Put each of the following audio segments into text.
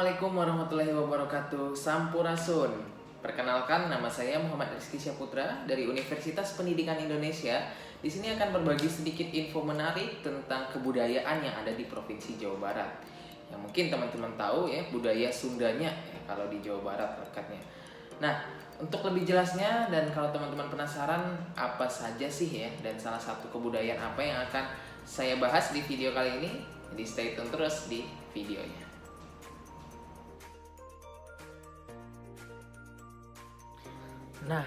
Assalamualaikum warahmatullahi wabarakatuh. Sampurasun. Perkenalkan, nama saya Muhammad Rizky Syaputra dari Universitas Pendidikan Indonesia. Di sini akan berbagi sedikit info menarik tentang kebudayaan yang ada di Provinsi Jawa Barat. Yang mungkin teman-teman tahu ya, budaya Sundanya ya, kalau di Jawa Barat lekatnya. Nah, untuk lebih jelasnya dan kalau teman-teman penasaran apa saja sih ya dan salah satu kebudayaan apa yang akan saya bahas di video kali ini, jadi stay tune terus di videonya. Nah,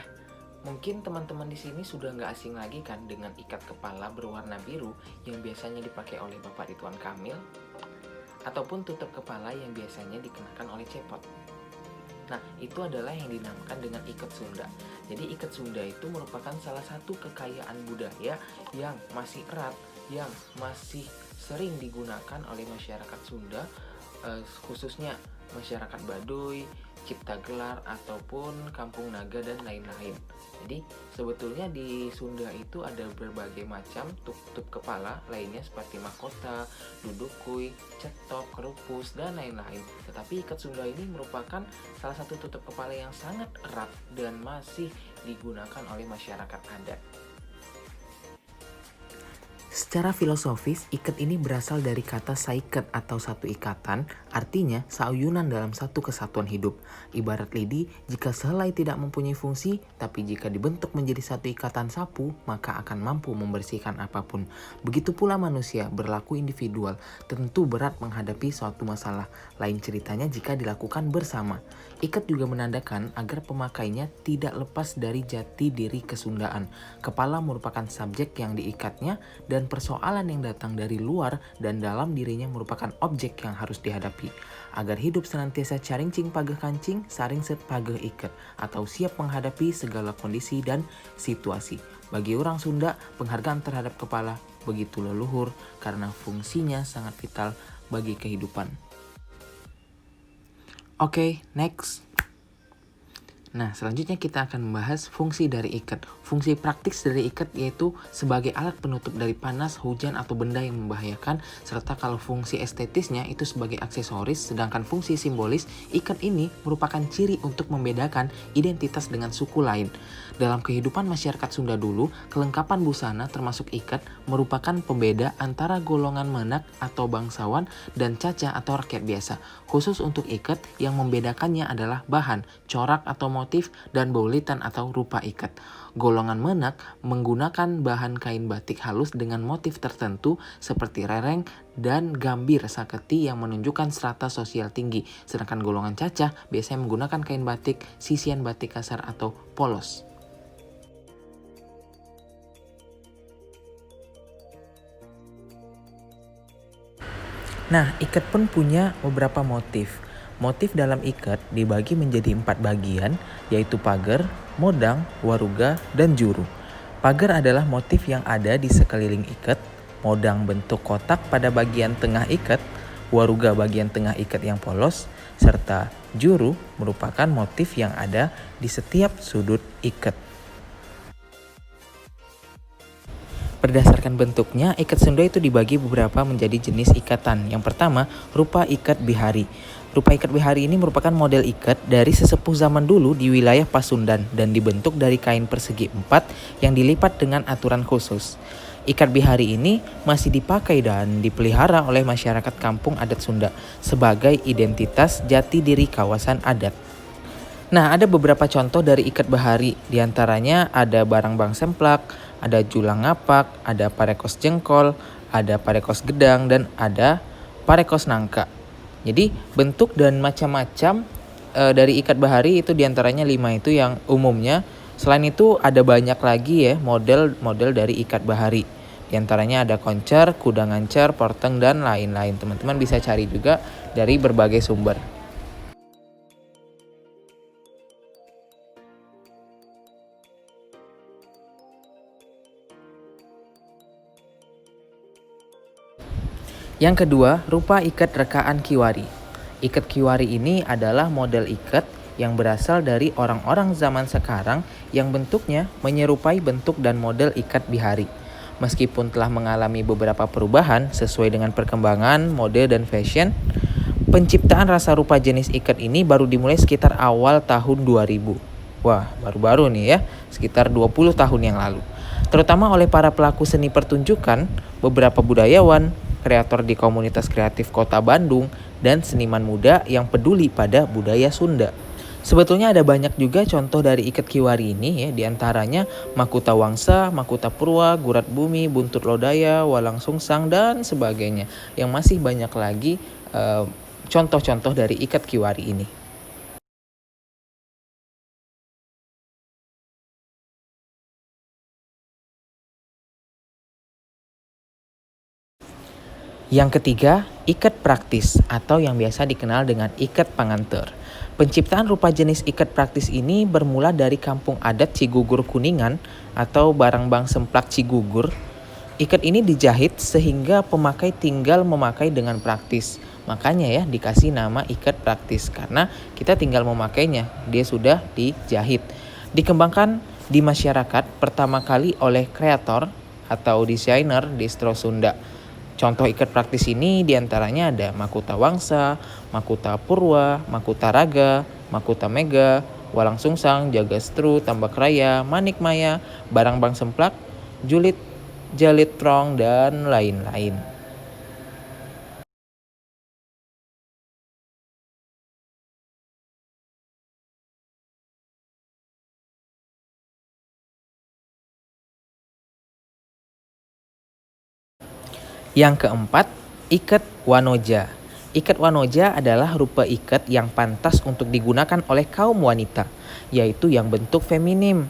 mungkin teman-teman di sini sudah nggak asing lagi kan dengan ikat kepala berwarna biru yang biasanya dipakai oleh Bapak Ridwan Kamil, ataupun tutup kepala yang biasanya dikenakan oleh cepot. Nah, itu adalah yang dinamakan dengan ikat Sunda. Jadi ikat Sunda itu merupakan salah satu kekayaan budaya yang masih erat, yang masih sering digunakan oleh masyarakat Sunda, khususnya masyarakat Baduy, Cipta Gelar, ataupun Kampung Naga dan lain-lain. Jadi sebetulnya di Sunda itu ada berbagai macam tutup kepala lainnya seperti mahkota, dudukui, cetok, kerupus, dan lain-lain. Tetapi ikat Sunda ini merupakan salah satu tutup kepala yang sangat erat dan masih digunakan oleh masyarakat adat. Secara filosofis, ikat ini berasal dari kata saiket atau satu ikatan, artinya sauyunan dalam satu kesatuan hidup. Ibarat lidi, jika sehelai tidak mempunyai fungsi, tapi jika dibentuk menjadi satu ikatan sapu, maka akan mampu membersihkan apapun. Begitu pula manusia, berlaku individual, tentu berat menghadapi suatu masalah. Lain ceritanya jika dilakukan bersama. Ikat juga menandakan agar pemakainya tidak lepas dari jati diri kesundaan. Kepala merupakan subjek yang diikatnya dan persoalan yang datang dari luar dan dalam dirinya merupakan objek yang harus dihadapi. Agar hidup senantiasa carincing pageh kancing, saring set pageh iket, atau siap menghadapi segala kondisi dan situasi. Bagi orang Sunda, penghargaan terhadap kepala begitu leluhur karena fungsinya sangat vital bagi kehidupan. Oke, next. Nah, selanjutnya kita akan membahas fungsi dari ikat. Fungsi praktis dari ikat yaitu sebagai alat penutup dari panas, hujan, atau benda yang membahayakan, serta kalau fungsi estetisnya itu sebagai aksesoris, sedangkan fungsi simbolis, ikat ini merupakan ciri untuk membedakan identitas dengan suku lain. Dalam kehidupan masyarakat Sunda dulu, kelengkapan busana termasuk ikat merupakan pembeda antara golongan menak atau bangsawan dan caca atau rakyat biasa. Khusus untuk ikat, yang membedakannya adalah bahan, corak atau motif, dan baulitan atau rupa ikat. Golongan menak menggunakan bahan kain batik halus dengan motif tertentu seperti rereng dan gambir saketi yang menunjukkan strata sosial tinggi. Sedangkan golongan cacah biasanya menggunakan kain batik, sisian batik kasar atau polos. Nah, ikat pun punya beberapa motif. Motif dalam ikat dibagi menjadi 4 bagian, yaitu pagar, modang, waruga, dan juru. Pagar adalah motif yang ada di sekeliling ikat, modang bentuk kotak pada bagian tengah ikat, waruga bagian tengah ikat yang polos, serta juru merupakan motif yang ada di setiap sudut ikat. Berdasarkan bentuknya, ikat Sunda itu dibagi beberapa menjadi jenis ikatan. Yang pertama, rupa ikat bihari. Rupa ikat bihari ini merupakan model ikat dari sesepuh zaman dulu di wilayah Pasundan dan dibentuk dari kain persegi 4 yang dilipat dengan aturan khusus. Ikat bihari ini masih dipakai dan dipelihara oleh masyarakat kampung adat Sunda sebagai identitas jati diri kawasan adat. Nah, ada beberapa contoh dari ikat bihari, diantaranya ada barang bang semplak, ada julang ngapak, ada parekos jengkol, ada parekos gedang, dan ada parekos nangka. Jadi bentuk dan macam-macam dari ikat bihari itu diantaranya 5 itu yang umumnya. Selain itu ada banyak lagi ya model-model dari ikat bihari. Diantaranya ada koncer, kuda ngancer, porteng, dan lain-lain. Teman-teman bisa cari juga dari berbagai sumber. Yang kedua, rupa ikat rekaan kiwari. Ikat kiwari ini adalah model ikat yang berasal dari orang-orang zaman sekarang yang bentuknya menyerupai bentuk dan model ikat bihari. Meskipun telah mengalami beberapa perubahan sesuai dengan perkembangan, mode, dan fashion, Penciptaan rasa rupa jenis ikat ini baru dimulai sekitar awal tahun 2000. Wah, baru-baru nih ya, sekitar 20 tahun yang lalu. Terutama oleh para pelaku seni pertunjukan, beberapa budayawan, kreator di komunitas kreatif Kota Bandung, dan seniman muda yang peduli pada budaya Sunda. Sebetulnya ada banyak juga contoh dari ikat kiwari ini ya, diantaranya Makuta Wangsa, Makuta Purwa, Gurat Bumi, Buntut Lodaya, Walang Sungsang, dan sebagainya. Yang masih banyak lagi eh, contoh-contoh dari ikat kiwari ini. Yang ketiga, ikat praktis atau yang biasa dikenal dengan ikat panganter. Penciptaan rupa jenis ikat praktis ini bermula dari kampung adat Cigugur Kuningan atau Barangbang Semplak Cigugur. Ikat ini dijahit sehingga pemakai tinggal memakai dengan praktis. Makanya ya dikasih nama ikat praktis karena kita tinggal memakainya, dia sudah dijahit. Dikembangkan di masyarakat pertama kali oleh kreator atau desainer distro Sunda. Contoh ikat praktis ini diantaranya ada Makuta Wangsa, Makuta Purwa, Makuta Raga, Makuta Mega, Walang Sungsang, Jagastru, Tambak Raya, Manik Maya, Barangbang Semplak, Julit, Jalit Trong, dan lain-lain. Yang keempat, ikat wanoja. Ikat wanoja adalah rupa ikat yang pantas untuk digunakan oleh kaum wanita, yaitu yang bentuk feminim.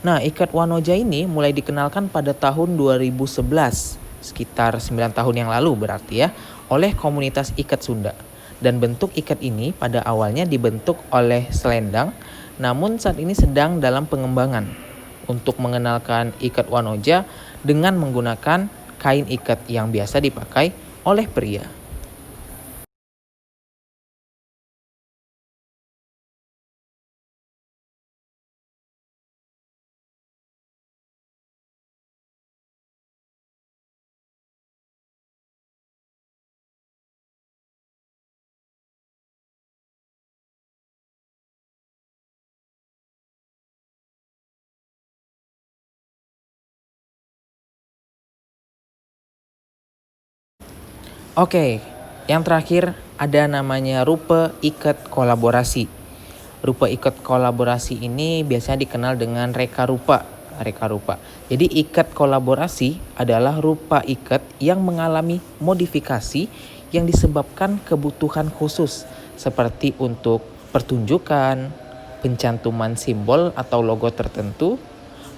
Nah, ikat wanoja ini mulai dikenalkan pada tahun 2011, sekitar 9 tahun yang lalu berarti ya, oleh komunitas ikat Sunda. Dan bentuk ikat ini pada awalnya dibentuk oleh selendang, namun saat ini sedang dalam pengembangan untuk mengenalkan ikat wanoja dengan menggunakan kain ikat yang biasa dipakai oleh pria. Oke, yang terakhir ada namanya rupa ikat kolaborasi. Rupa ikat kolaborasi ini biasanya dikenal dengan reka rupa. Reka rupa. Jadi ikat kolaborasi adalah rupa ikat yang mengalami modifikasi yang disebabkan kebutuhan khusus seperti untuk pertunjukan, pencantuman simbol atau logo tertentu,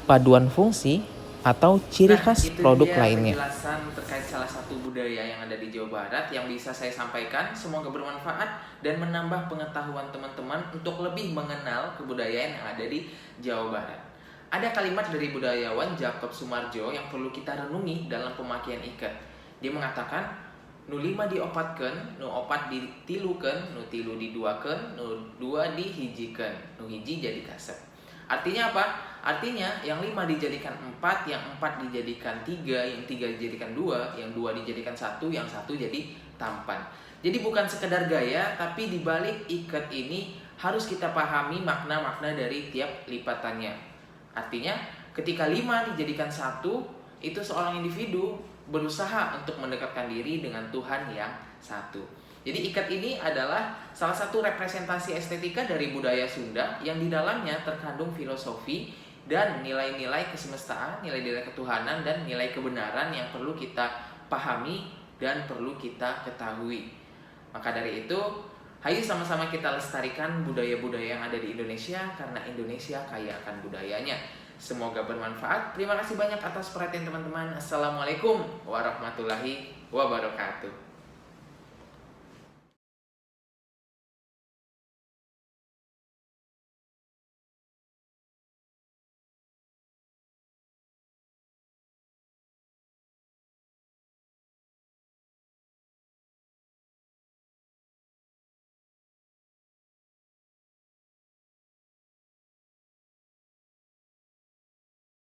paduan fungsi, atau ciri khas produk lainnya. Penjelasan terkait salah satu budaya yang ada di Jawa Barat yang bisa saya sampaikan. Semoga bermanfaat dan menambah pengetahuan teman-teman untuk lebih mengenal kebudayaan yang ada di Jawa Barat. Ada kalimat dari budayawan Jacob Sumarjo yang perlu kita renungi dalam pemakaian ikat. Dia mengatakan, nu lima diopatkeun, nu opat ditilukeun, nu tilu diduakeun, nu dua dihijikan, nu hiji jadi kasep. Artinya apa? Artinya yang 5 dijadikan 4, yang 4 dijadikan 3, yang 3 dijadikan 2, yang 2 dijadikan 1, yang 1 jadi tampan. Jadi bukan sekedar gaya, tapi di balik ikat ini harus kita pahami makna-makna dari tiap lipatannya. Artinya ketika 5 dijadikan 1, itu seorang individu berusaha untuk mendekatkan diri dengan Tuhan yang satu. Jadi ikat ini adalah salah satu representasi estetika dari budaya Sunda yang di dalamnya terkandung filosofi dan nilai-nilai kesemestaan, nilai-nilai ketuhanan, dan nilai kebenaran yang perlu kita pahami dan perlu kita ketahui. Maka dari itu, ayo sama-sama kita lestarikan budaya-budaya yang ada di Indonesia karena Indonesia kaya akan budayanya. Semoga bermanfaat. Terima kasih banyak atas perhatian teman-teman. Assalamualaikum warahmatullahi wabarakatuh.